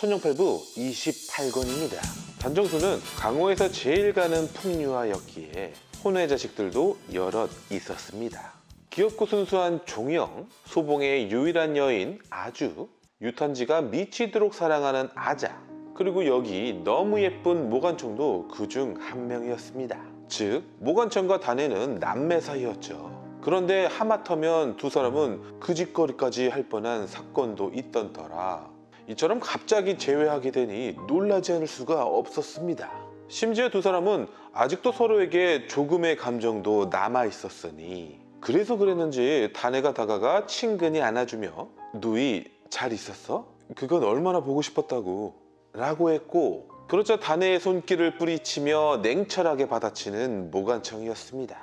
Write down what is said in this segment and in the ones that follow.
천룡팔부 28권입니다. 단정수는 강호에서 제일 가는 풍류하였기에 혼외 자식들도 여럿 있었습니다. 귀엽고 순수한 종영, 소봉의 유일한 여인 아주, 유탄지가 미치도록 사랑하는 아자, 그리고 여기 너무 예쁜 모간청도 그중 한 명이었습니다. 즉 모간청과 다네는 남매 사이였죠. 그런데 하마터면 두 사람은 그 짓거리까지 할 뻔한 사건도 있던 터라 이처럼 갑자기 재회하게 되니 놀라지 않을 수가 없었습니다. 심지어 두 사람은 아직도 서로에게 조금의 감정도 남아 있었으니 그래서 그랬는지 다네가 다가가 친근히 안아주며 누이 잘 있었어? 그건 얼마나 보고 싶었다고 라고 했고, 그러자 다네의 손길을 뿌리치며 냉철하게 받아치는 모간청이었습니다.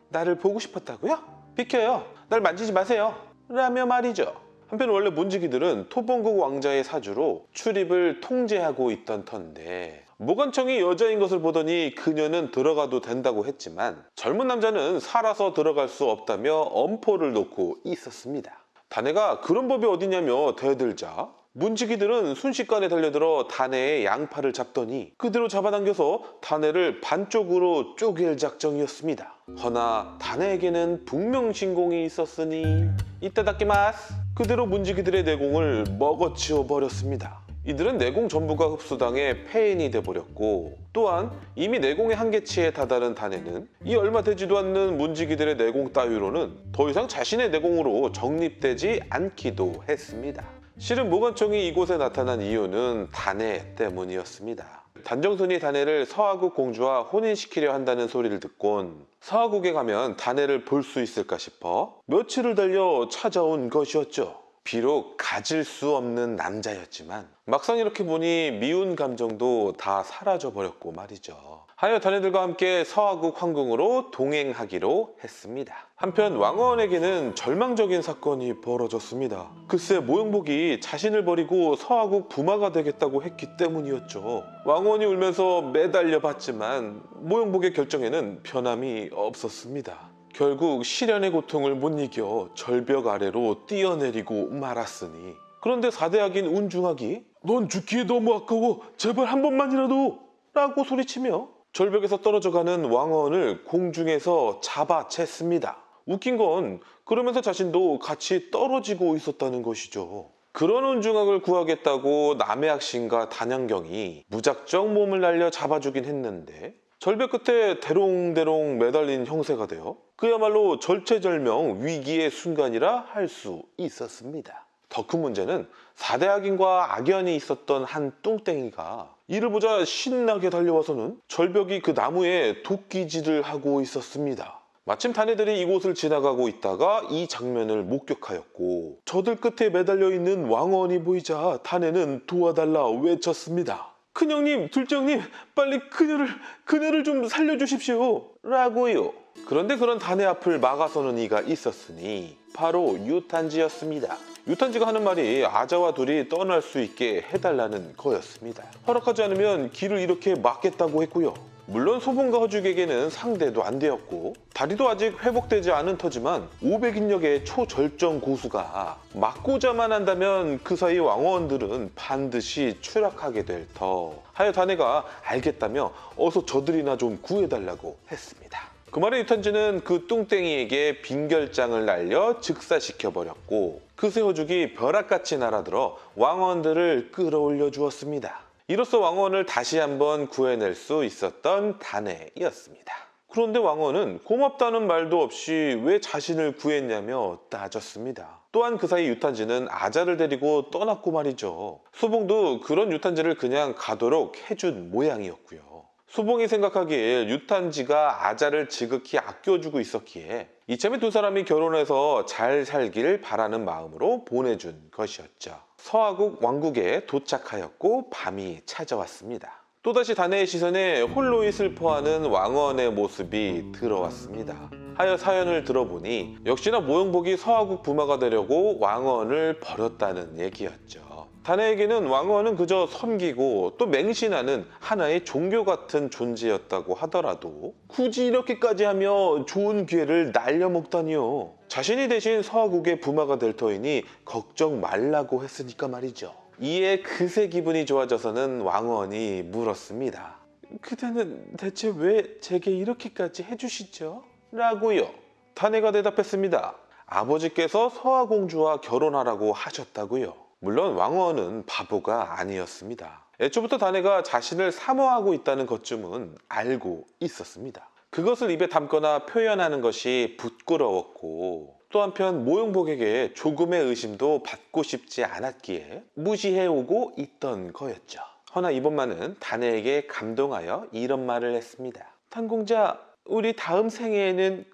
나를 보고 싶었다고요? 비켜요, 날 만지지 마세요 라며 말이죠. 한편 원래 문지기들은 토봉국 왕자의 사주로 출입을 통제하고 있던 터인데 모간청이 여자인 것을 보더니 그녀는 들어가도 된다고 했지만 젊은 남자는 살아서 들어갈 수 없다며 엄포를 놓고 있었습니다. 다네가 그런 법이 어디냐며 대들자 문지기들은 순식간에 달려들어 다네의 양팔을 잡더니 그대로 잡아당겨서 다네를 반쪽으로 쪼갤 작정이었습니다. 허나 다네에게는 북명신공이 있었으니 이따다키마스, 그대로 문지기들의 내공을 먹어치워 버렸습니다. 이들은 내공 전부가 흡수당해 폐인이 돼버렸고, 또한 이미 내공의 한계치에 다다른 다네는 이 얼마 되지도 않는 문지기들의 내공 따위로는 더 이상 자신의 내공으로 정립되지 않기도 했습니다. 실은 모간청이 이곳에 나타난 이유는 다네 때문이었습니다. 단정순이 다네를 서하국 공주와 혼인시키려 한다는 소리를 듣곤 서하국에 가면 다네를 볼 수 있을까 싶어 며칠을 달려 찾아온 것이었죠. 비록 가질 수 없는 남자였지만 막상 이렇게 보니 미운 감정도 다 사라져 버렸고 말이죠. 하여 다네들과 함께 서하국 황궁으로 동행하기로 했습니다. 한편 왕언에게는 절망적인 사건이 벌어졌습니다. 글쎄 모형복이 자신을 버리고 서하국 부마가 되겠다고 했기 때문이었죠. 왕언이 울면서 매달려 봤지만 모형복의 결정에는 변함이 없었습니다. 결국 시련의 고통을 못 이겨 절벽 아래로 뛰어내리고 말았으니, 그런데 사대악인 운중학이 넌 죽기에 너무 아까워 제발 한 번만이라도 라고 소리치며 절벽에서 떨어져가는 왕언을 공중에서 잡아챘습니다. 웃긴 건 그러면서 자신도 같이 떨어지고 있었다는 것이죠. 그런 운중학을 구하겠다고 남해학신과 단양경이 무작정 몸을 날려 잡아주긴 했는데 절벽 끝에 대롱대롱 매달린 형세가 되어 그야말로 절체절명 위기의 순간이라 할 수 있었습니다. 더 큰 문제는 사대악인과 악연이 있었던 한 뚱땡이가 이를 보자 신나게 달려와서는 절벽이 그 나무에 도끼질을 하고 있었습니다. 마침 다네들이 이곳을 지나가고 있다가 이 장면을 목격하였고 저들 끝에 매달려 있는 왕언이 보이자 다네는 도와달라 외쳤습니다. 큰형님, 둘째형님, 빨리 그녀를 좀 살려주십시오 라고요. 그런데 그런 다네 앞을 막아서는 이가 있었으니 바로 유탄지였습니다. 유탄지가 하는 말이 아자와 둘이 떠날 수 있게 해달라는 거였습니다. 허락하지 않으면 길을 이렇게 막겠다고 했고요. 물론 소봉과 허죽에게는 상대도 안 되었고 다리도 아직 회복되지 않은 터지만 500인력의 초절정 고수가 막고자만 한다면 그 사이 왕원들은 반드시 추락하게 될 터. 하여 다네가 알겠다며 어서 저들이나 좀 구해달라고 했습니다. 그 말에 유탄지는 그 뚱땡이에게 빈결장을 날려 즉사시켜버렸고 그새 허죽이 벼락같이 날아들어 왕원들을 끌어올려 주었습니다. 이로써 왕언을 다시 한번 구해낼 수 있었던 다네였습니다. 그런데 왕언은 고맙다는 말도 없이 왜 자신을 구했냐며 따졌습니다. 또한 그 사이 유탄지는 아자를 데리고 떠났고 말이죠. 수봉도 그런 유탄지를 그냥 가도록 해준 모양이었고요. 수봉이 생각하기에 유탄지가 아자를 지극히 아껴주고 있었기에 이참에 두 사람이 결혼해서 잘 살길 바라는 마음으로 보내준 것이었죠. 서하국 왕국에 도착하였고 밤이 찾아왔습니다. 또다시 다네의 시선에 홀로이 슬퍼하는 왕언의 모습이 들어왔습니다. 하여 사연을 들어보니 역시나 모형복이 서하국 부마가 되려고 왕언을 버렸다는 얘기였죠. 다네에게는 왕언은 그저 섬기고 또 맹신하는 하나의 종교 같은 존재였다고 하더라도 굳이 이렇게까지 하며 좋은 기회를 날려먹다니요. 자신이 대신 서하국의 부마가 될 터이니 걱정 말라고 했으니까 말이죠. 이에 그새 기분이 좋아져서는 왕언이 물었습니다. 그대는 대체 왜 제게 이렇게까지 해주시죠? 라고요. 다네가 대답했습니다. 아버지께서 서화공주와 결혼하라고 하셨다고요. 물론 왕언은 바보가 아니었습니다. 애초부터 다네가 자신을 사모하고 있다는 것쯤은 알고 있었습니다. 그것을 입에 담거나 표현하는 것이 부끄러웠고 또 한편 모용복에게 조금의 의심도 받고 싶지 않았기에 무시해오고 있던 거였죠. 허나 이번만은 다네에게 감동하여 이런 말을 했습니다. 탄공자, 우리 다음 생에는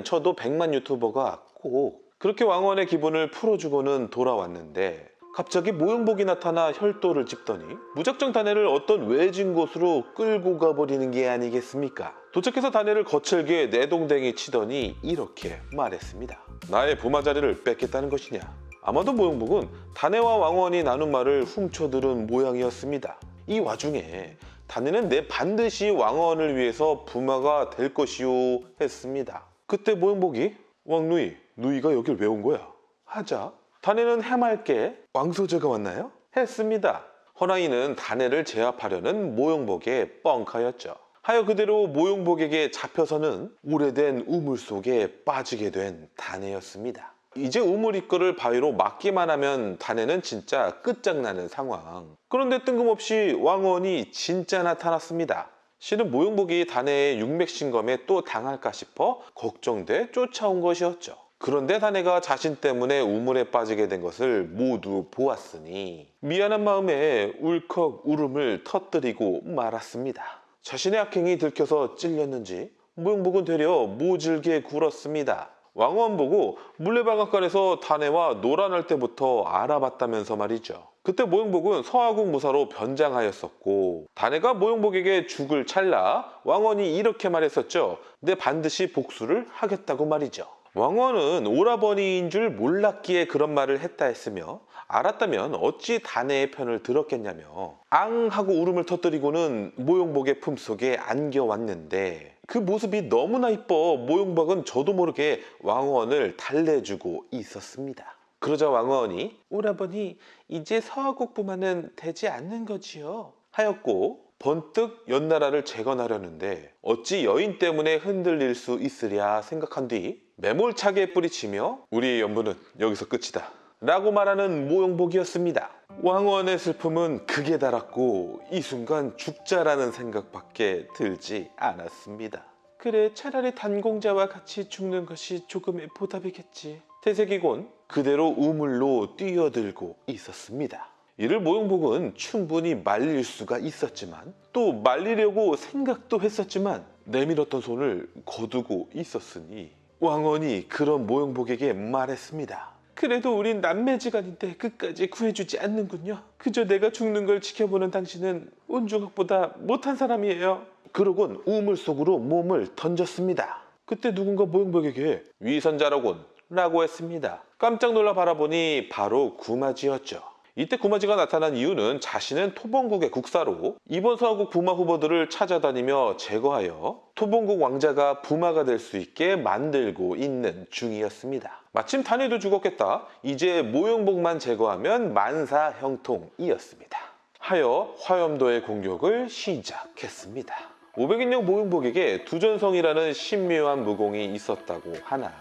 저도 100만 유튜버가 꼭 그렇게 왕언의 기분을 풀어주고는 돌아왔는데 갑자기 모용복이 나타나 혈도를 짚더니 무작정 다네를 어떤 외진 곳으로 끌고 가버리는 게 아니겠습니까? 도착해서 다네를 거칠게 내동댕이 치더니 이렇게 말했습니다. 나의 부마 자리를 뺏겠다는 것이냐? 아마도 모용복은 다네와 왕언이 나눈 말을 훔쳐들은 모양이었습니다. 이 와중에 다네는 내 반드시 왕언을 위해서 부마가 될 것이오 했습니다. 그때 모용복이 왕누이, 누이가 여길 왜 온 거야? 하자 다네는 해맑게 왕소재가 왔나요? 했습니다. 허나이는 다네를 제압하려는 모용복의 뻥카였죠. 하여 그대로 모용복에게 잡혀서는 오래된 우물 속에 빠지게 된 다네였습니다. 이제 우물 입구를 바위로 막기만 하면 다네는 진짜 끝장나는 상황. 그런데 뜬금없이 왕언이 진짜 나타났습니다. 실은 모용복이 다네의 육맥신검에 또 당할까 싶어 걱정돼 쫓아온 것이었죠. 그런데 다네가 자신 때문에 우물에 빠지게 된 것을 모두 보았으니 미안한 마음에 울컥 울음을 터뜨리고 말았습니다. 자신의 악행이 들켜서 찔렸는지 모용복은 되려 모질게 굴었습니다. 왕언 보고 물레방앗간에서 다네와 놀아날 때부터 알아봤다면서 말이죠. 그때 모용복은 서화국 무사로 변장하였었고 다네가 모용복에게 죽을 찰나 왕언이 이렇게 말했었죠. 내 반드시 복수를 하겠다고 말이죠. 왕언은 오라버니인 줄 몰랐기에 그런 말을 했다 했으며 알았다면 어찌 다네의 편을 들었겠냐며 앙 하고 울음을 터뜨리고는 모용복의 품속에 안겨왔는데 그 모습이 너무나 이뻐 모용복은 저도 모르게 왕언을 달래주고 있었습니다. 그러자 왕언이 오라버니 이제 서화국 부마는 되지 않는 거지요 하였고 번뜩 연나라를 재건하려는데 어찌 여인 때문에 흔들릴 수 있으랴 생각한 뒤 매몰차게 뿌리치며 우리의 연분은 여기서 끝이다 라고 말하는 모용복이었습니다. 왕언의 슬픔은 극에 달았고 이 순간 죽자라는 생각밖에 들지 않았습니다. 그래 차라리 단공자와 같이 죽는 것이 조금의 보답이겠지. 태색이곤 그대로 우물로 뛰어들고 있었습니다. 이를 모용복은 충분히 말릴 수가 있었지만 또 말리려고 생각도 했었지만 내밀었던 손을 거두고 있었으니 왕언이 그런 모용복에게 말했습니다. 그래도 우린 남매지간인데 끝까지 구해주지 않는군요. 그저 내가 죽는 걸 지켜보는 당신은 온종학보다 못한 사람이에요. 그러곤 우물 속으로 몸을 던졌습니다. 그때 누군가 모용복에게 위선자로군 라고 했습니다. 깜짝 놀라 바라보니 바로 구마지였죠. 이때 구마지가 나타난 이유는 자신은 토봉국의 국사로 이번 서화국 부마 후보들을 찾아다니며 제거하여 토봉국 왕자가 부마가 될 수 있게 만들고 있는 중이었습니다. 마침 다네도 죽었겠다. 이제 모용복만 제거하면 만사형통이었습니다. 하여 화염도의 공격을 시작했습니다. 500인력 모용복에게 두전성이라는 신묘한 무공이 있었다고 하나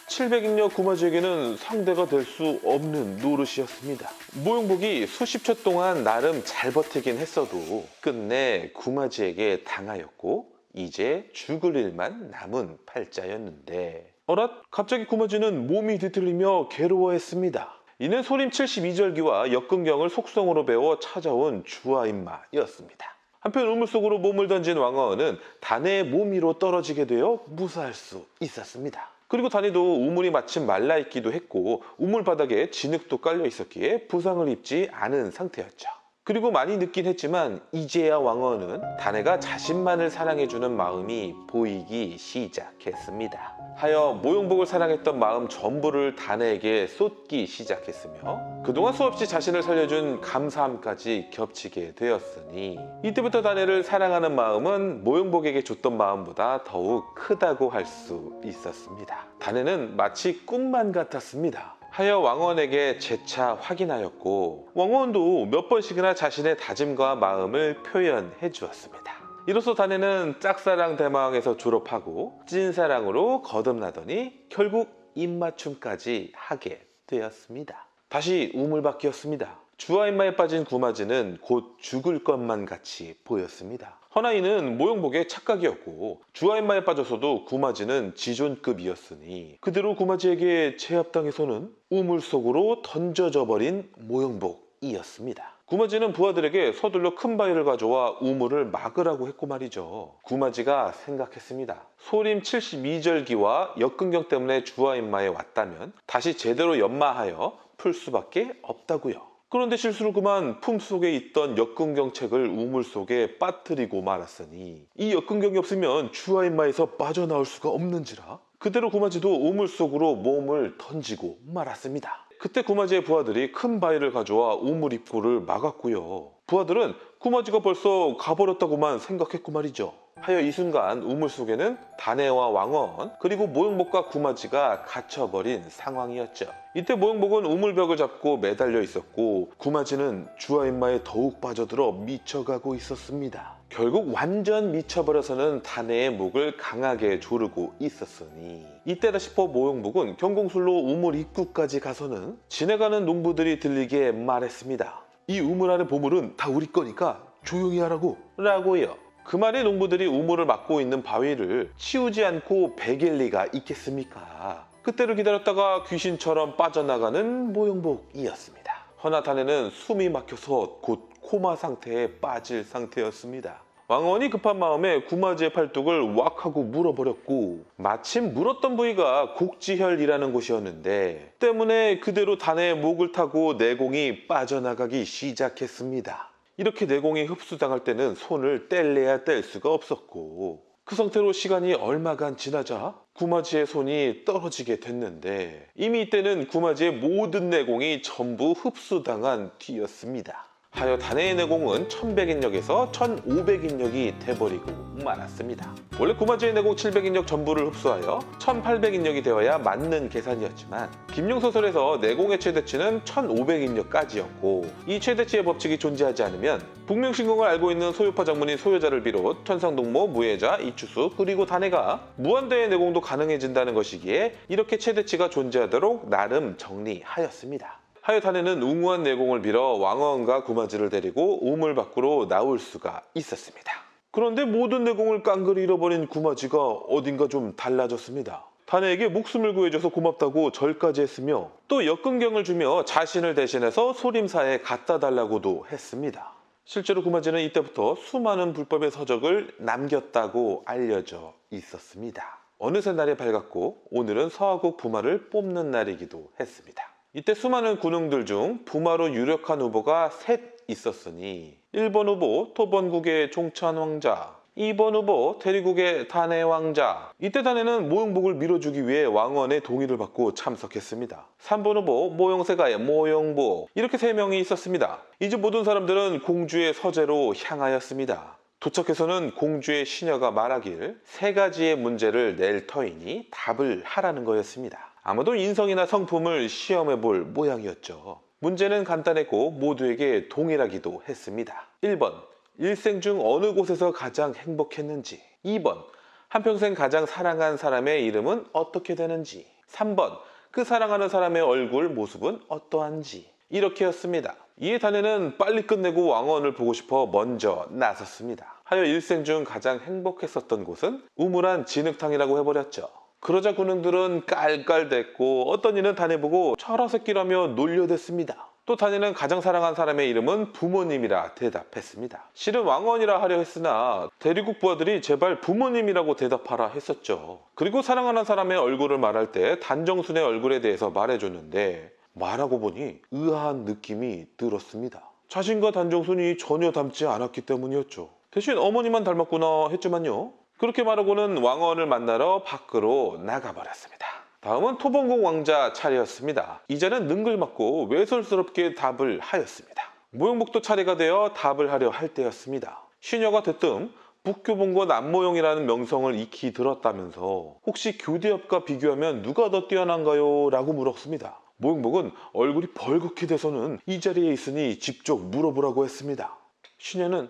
700인력 구마지에게는 상대가 될 수 없는 노릇이었습니다. 모용복이 수십 초 동안 나름 잘 버티긴 했어도 끝내 구마지에게 당하였고 이제 죽을 일만 남은 팔자였는데 어랏 갑자기 구마지는 몸이 뒤틀리며 괴로워했습니다. 이는 소림 72절기와 역근경을 속성으로 배워 찾아온 주아인마였습니다. 한편 우물 속으로 몸을 던진 왕언은 다네의 몸 위로 떨어지게 되어 무사할 수 있었습니다. 그리고 다네도 우물이 마침 말라있기도 했고 우물 바닥에 진흙도 깔려 있었기에 부상을 입지 않은 상태였죠. 그리고 많이 늦긴 했지만 이제야 왕언은 다네가 자신만을 사랑해주는 마음이 보이기 시작했습니다. 하여 모용복을 사랑했던 마음 전부를 다네에게 쏟기 시작했으며 그동안 수없이 자신을 살려준 감사함까지 겹치게 되었으니 이때부터 다네를 사랑하는 마음은 모용복에게 줬던 마음보다 더욱 크다고 할 수 있었습니다. 다네는 마치 꿈만 같았습니다. 하여 왕언에게 재차 확인하였고 왕언도 몇 번씩이나 자신의 다짐과 마음을 표현해 주었습니다. 이로써 다네는 짝사랑 대마왕에서 졸업하고 찐사랑으로 거듭나더니 결국 입맞춤까지 하게 되었습니다. 다시 우물밖이었습니다. 주아인마에 빠진 구마지는 곧 죽을 것만 같이 보였습니다. 허나이는 모형복의 착각이었고 주아인마에 빠져서도 구마지는 지존급이었으니 그대로 구마지에게 제압당해서는 우물 속으로 던져져 버린 모형복이었습니다. 구마지는 부하들에게 서둘러 큰 바위를 가져와 우물을 막으라고 했고 말이죠. 구마지가 생각했습니다. 소림 72절기와 역근경 때문에 주아인마에 왔다면 다시 제대로 연마하여 풀 수밖에 없다고요. 그런데 실수로 그만 품속에 있던 역근경책을 우물 속에 빠뜨리고 말았으니 이 역근경이 없으면 주아인마에서 빠져나올 수가 없는지라 그대로 구마지도 우물 속으로 몸을 던지고 말았습니다. 그때 구마지의 부하들이 큰 바위를 가져와 우물 입구를 막았고요. 부하들은 구마지가 벌써 가버렸다고만 생각했고 말이죠. 하여 이 순간 우물 속에는 다네와 왕언 그리고 모형복과 구마지가 갇혀버린 상황이었죠. 이때 모형복은 우물벽을 잡고 매달려 있었고 구마지는 주아인마에 더욱 빠져들어 미쳐가고 있었습니다. 결국 완전 미쳐버려서는 다네의 목을 강하게 조르고 있었으니 이때다 싶어 모형복은 경공술로 우물 입구까지 가서는 지나가는 농부들이 들리게 말했습니다. 이 우물 안의 보물은 다 우리 거니까 조용히 하라고 라고요. 그 말에 농부들이 우물을 막고 있는 바위를 치우지 않고 베길 리가 있겠습니까? 그때를 기다렸다가 귀신처럼 빠져나가는 모형복이었습니다. 허나 다네는 숨이 막혀서 곧 코마 상태에 빠질 상태였습니다. 왕언이 급한 마음에 구마지의 팔뚝을 왁 하고 물어버렸고 마침 물었던 부위가 곡지혈이라는 곳이었는데 때문에 그대로 다네의 목을 타고 내공이 빠져나가기 시작했습니다. 이렇게 내공이 흡수당할 때는 손을 뗄래야 뗄 수가 없었고 그 상태로 시간이 얼마간 지나자 구마지의 손이 떨어지게 됐는데 이미 이때는 구마지의 모든 내공이 전부 흡수당한 뒤였습니다. 하여 다네의 내공은 1100인력에서 1500인력이 돼버리고 말았습니다. 원래 구마지의 내공 700인력 전부를 흡수하여 1800인력이 되어야 맞는 계산이었지만 김룡소설에서 내공의 최대치는 1500인력까지였고 이 최대치의 법칙이 존재하지 않으면 북명신공을 알고 있는 소요파 장문인 소요자를 비롯 천상동모, 무예자, 이추수 그리고 다네가 무한대의 내공도 가능해진다는 것이기에 이렇게 최대치가 존재하도록 나름 정리하였습니다. 하여 다네는 웅후한 내공을 빌어 왕언과 구마지를 데리고 우물 밖으로 나올 수가 있었습니다. 그런데 모든 내공을 깡그리 잃어버린 구마지가 어딘가 좀 달라졌습니다. 다네에게 목숨을 구해줘서 고맙다고 절까지 했으며 또 역근경을 주며 자신을 대신해서 소림사에 갖다 달라고도 했습니다. 실제로 구마지는 이때부터 수많은 불법의 서적을 남겼다고 알려져 있었습니다. 어느새 날이 밝았고 오늘은 서하국 부마를 뽑는 날이기도 했습니다. 이때 수많은 군웅들 중 부마로 유력한 후보가 셋 있었으니 1번 후보 토번국의 종찬왕자, 2번 후보 대리국의 다네 왕자. 이때 다네는 모형복을 밀어주기 위해 왕언의 동의를 받고 참석했습니다. 3번 후보 모형세가의 모형복. 이렇게 3명이 있었습니다. 이제 모든 사람들은 공주의 서재로 향하였습니다. 도착해서는 공주의 시녀가 말하길 3가지의 문제를 낼 터이니 답을 하라는 거였습니다. 아무도 인성이나 성품을 시험해 볼 모양이었죠. 문제는 간단했고 모두에게 동일하기도 했습니다. 1번, 일생 중 어느 곳에서 가장 행복했는지. 2번, 한평생 가장 사랑한 사람의 이름은 어떻게 되는지. 3번, 그 사랑하는 사람의 얼굴 모습은 어떠한지. 이렇게였습니다. 이에 다네는 빨리 끝내고 왕언을 보고 싶어 먼저 나섰습니다. 하여 일생 중 가장 행복했었던 곳은 우물안 진흙탕이라고 해버렸죠. 그러자 군웅들은 깔깔댔고 어떤 이는 다네 보고 철화새끼라며 놀려댔습니다. 또 다네는 가장 사랑한 사람의 이름은 부모님이라 대답했습니다. 실은 왕언이라 하려 했으나 대리국 부하들이 제발 부모님이라고 대답하라 했었죠. 그리고 사랑하는 사람의 얼굴을 말할 때 단정순의 얼굴에 대해서 말해줬는데 말하고 보니 의아한 느낌이 들었습니다. 자신과 단정순이 전혀 닮지 않았기 때문이었죠. 대신 어머니만 닮았구나 했지만요. 그렇게 말하고는 왕언을 만나러 밖으로 나가버렸습니다. 다음은 토번국 왕자 차례였습니다. 이자는 능글맞고 외설스럽게 답을 하였습니다. 모형복도 차례가 되어 답을 하려 할 때였습니다. 시녀가 대뜸 북교본고 남모형이라는 명성을 익히 들었다면서 혹시 교대엽과 비교하면 누가 더 뛰어난가요? 라고 물었습니다. 모형복은 얼굴이 벌겋게 돼서는 이 자리에 있으니 직접 물어보라고 했습니다. 신녀는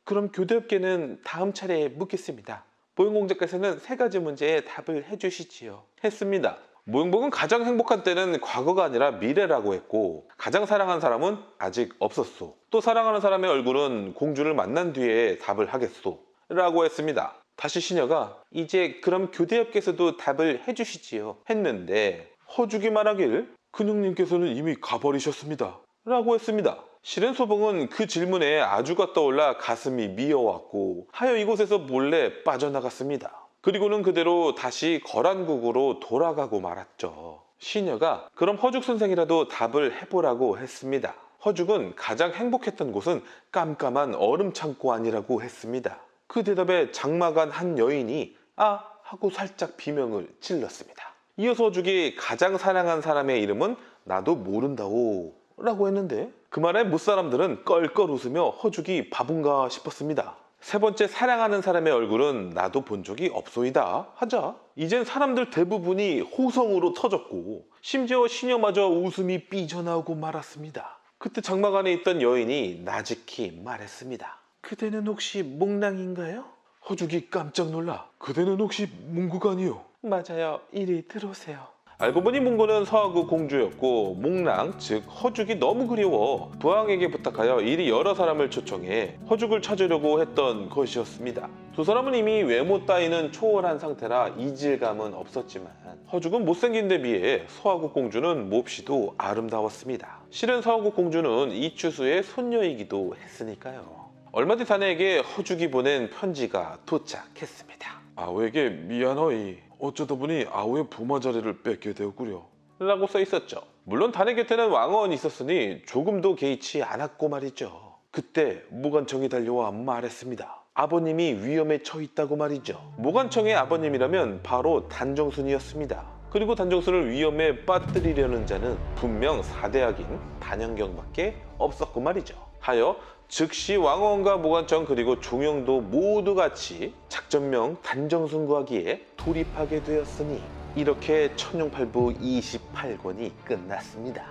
그럼 교대업계는 다음 차례에 묻겠습니다. 모형공작께서는 세 가지 문제에 답을 해주시지요. 했습니다. 모형복은 가장 행복한 때는 과거가 아니라 미래라고 했고, 가장 사랑한 사람은 아직 없었소. 또 사랑하는 사람의 얼굴은 공주를 만난 뒤에 답을 하겠소. 라고 했습니다. 다시 시녀가 이제 그럼 교대업께서도 답을 해주시지요. 했는데 허죽이 말하길 근육님께서는 이미 가버리셨습니다. 라고 했습니다. 실은 소봉은 그 질문에 아주가 떠올라 가슴이 미어왔고 하여 이곳에서 몰래 빠져나갔습니다. 그리고는 그대로 다시 거란국으로 돌아가고 말았죠. 시녀가 그럼 허죽 선생이라도 답을 해보라고 했습니다. 허죽은 가장 행복했던 곳은 깜깜한 얼음 창고 아니라고 했습니다. 그 대답에 장막한 한 여인이 하고 살짝 비명을 질렀습니다. 이어서 허죽이 가장 사랑한 사람의 이름은 나도 모른다오 라고 했는데 그 말에 못사람들은 껄껄 웃으며 허죽이 바본가 싶었습니다. 세 번째 사랑하는 사람의 얼굴은 나도 본 적이 없소이다 하자 이젠 사람들 대부분이 호성으로 터졌고 심지어 시녀마저 웃음이 삐져나오고 말았습니다. 그때 장막 안에 있던 여인이 나직히 말했습니다. 그대는 혹시 몽랑인가요? 허죽이 깜짝 놀라 그대는 혹시 문구관이요? 맞아요. 이리 들어오세요. 알고 보니 문구는 서하구 공주였고 몽랑 즉 허죽이 너무 그리워 부왕에게 부탁하여 이리 여러 사람을 초청해 허죽을 찾으려고 했던 것이었습니다. 두 사람은 이미 외모 따위는 초월한 상태라 이질감은 없었지만 허죽은 못생긴 데 비해 서하구 공주는 몹시도 아름다웠습니다. 실은 서하구 공주는 이추수의 손녀이기도 했으니까요. 얼마 뒤 사내에게 허죽이 보낸 편지가 도착했습니다. 아우에게 미안하이. 어쩌다 보니 아우의 부마 자리를 뺏게 되었구려 라고 써있었죠. 물론 단의 곁에는 왕언이 있었으니 조금도 개의치 않았고 말이죠. 그때 모관청이 달려와 말했습니다. 아버님이 위험에 처했다고 말이죠. 모관청의 아버님이라면 바로 단정순이었습니다. 그리고 단정순을 위험에 빠뜨리려는 자는 분명 사대학인 단연경밖에 없었고 말이죠. 하여 즉시 왕언과 모관청 그리고 종영도 모두 같이 작전명 단정순 구하기에 돌입하게 되었으니 이렇게 천룡팔부 28권이 끝났습니다.